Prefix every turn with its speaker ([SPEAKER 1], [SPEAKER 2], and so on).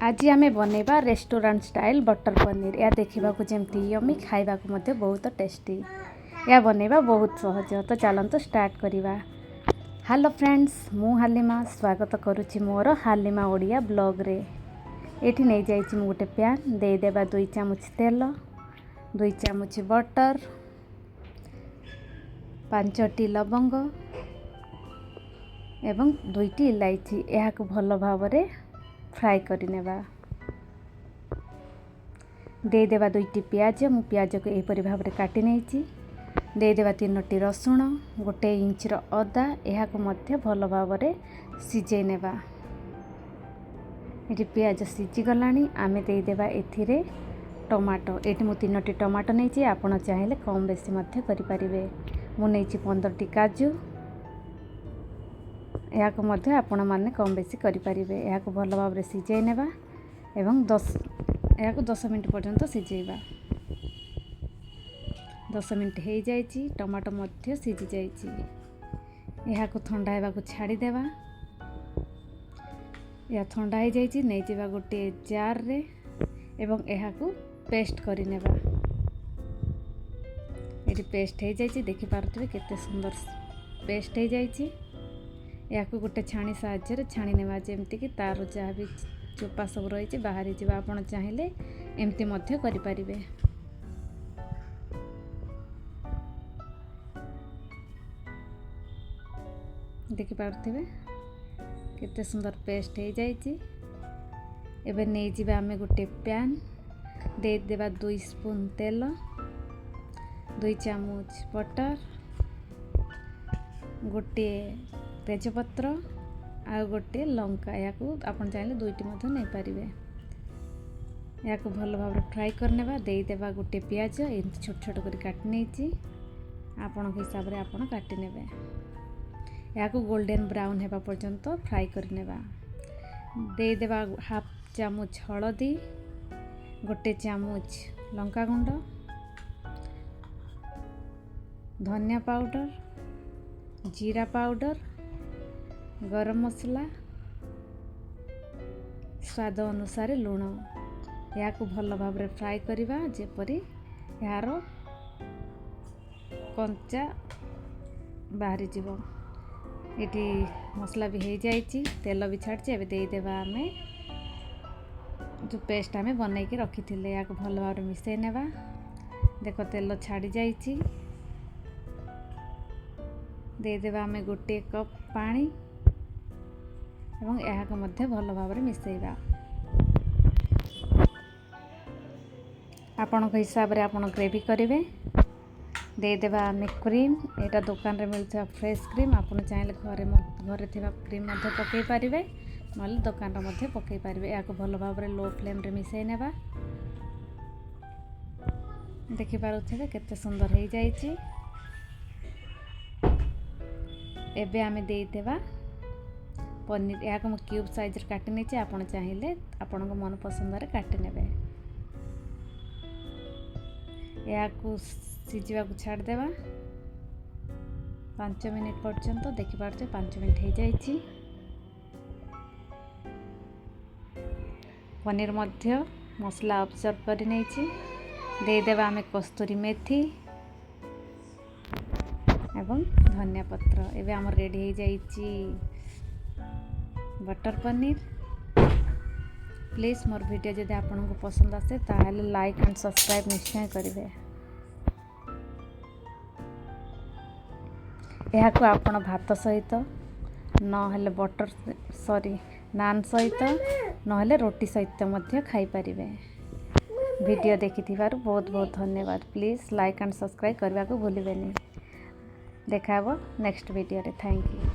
[SPEAKER 1] आज आमे बनैबा restaurant style butter paneer. या देखा जमती यमी खाइबा बहुत टेस्टी। या बनैबा बहुत सहज। तो चलते स्टार्ट करवा। हेलो फ्रेंड्स, मु हालिमा स्वागत करुच्ची मोर हालिमा ओडिया ब्लॉग रे। एठी नहीं जाइछि मु गोटे पैन दे देबा 2 चामच तेल, 2 चामच बटर, 5टी लवंग एवं 2टी इलायची। यह को भल भावरे फ्राई करिनेबा। दे देबा 2टी प्याज। मु प्याज को एपरि भावरे काटि नेछि। दे देबा 3टी रसुण, 1 इंच अदा। यह को मध्य भल भावरे सिझे नेबा। एटी प्याज सिझी गलानी। आमे दे देबा एथिरे टमाटो। एटी मु 3टी टमाटो नेछि। आपण चाहिले कम बेसी मध्य करि परिबे। मु नेछि 15टी काजू। या को मध्य आपण माने कम बेसी करि परिबे। या को भल भावरे सिझाई नेबा एवं 10 मिनिट पर्यंत सिझेइबा। 10 मिनिट हो जाइछि। टमाटो मध्य सिझी जाइछि। या को ठंडा हेबा को छाड़ी देबा। या ठंडा हो जाइछि। नै जेबा गोटे जार रे एवं या को पेस्ट करि नेबा। एटी पेस्ट हो जाइछि। देखि पारथबे केते सुंदर पेस्ट हो जाइछि। या को गोटे छाणी साहाय्य छाणी नेबा जेमति कि तार जहाँ भी चोपा सब रही बाहरी जावा। आपण चाहिले एमती मध्य करि परिबे। देखि पारथबे केते सुंदर पेस्ट हो जाइछि। एबे नै जिबा हमें गोटे पैन दे देबा 2 स्पून तेल, 2 चामच बटर, गोटे तेजपत्र आ गोटे लंका। या को आपण चाहिले 2टी मध्य नै परिबे। या को भल भाव फ्राई करनेबा। दे देबा गोटे प्याज एमती छोट छोट करी काटि नेछि। आपण के हिसाब रे आपण काटि नेबे। या को गोल्डन ब्राउन हेबा पर्यंत फ्राई करनेबा। दे देबा हाफ चामच हळदी, गोटे चामच लंका गुंड, धनिया पाउडर, जीरा पाउडर, गरम मसला, स्वाद अनुसार लूण। या को भल भाव फ्राई करिबा जेपरी यार कंचा बाहरी जीवो। एटी मसला भी हो जाइछि। तेल भी छाड़छि। एबे दे देबा हमें जो पेस्ट हमें बनै के रखी थिले। या को भल भाव मिसै नेबा। देखो तेल छाड़ी जाइछि। दे देबा हमें गोटे कप पानी एवं यह को मध्य भल भाव मिसैबा। आपण को हिसाब रे आपण ग्रेवी करेंगे। दे देबा हमें क्रीम। एटा दुकान रे मिलता फ्रेश क्रीम। आपण चाहिले घरे थिबा क्रीम मध्य पकई पारिबे, नले दुकान रे मध्य पकई पारिबे। या को भल भाव लो फ्लेम रे मिसै नेबा। देखि पारुथिबे केते सुंदर हो जाइछि। एबे आमे दे देबा पनीर। या को क्यूब साइज रे काटि नेछि। आपण चाहिले आपण को मन पसंद रे काटि नेबे। या को सिझिबा को छाड़ देबा 5 मिनिट पर्यंत। देखि पारछे 5 मिनिट हो जाइछि। पनीर मध्य मसला ऑब्जर्व करि नेछि। दे देबा हमें कस्तूरी मेथी एवं धनिया पत्र। एबे हमर रेडी हो जाइछि बटर पनीर। प्लीज मोर वीडियो जदि आपन को पसंद आसे ताहले लाइक एंड सब्सक्राइब निश्चय करिवे। यह को आपण भात सहित नहेले नान सहित नहेले रोटी सहित मध्य खाई परिवे। वीडियो देखिथिबारु बहुत बहुत धन्यवाद। प्लीज लाइक एंड सब्सक्राइब करबा को भूलिबेनी। देखाबो नेक्स्ट वीडियो रे। Thank you.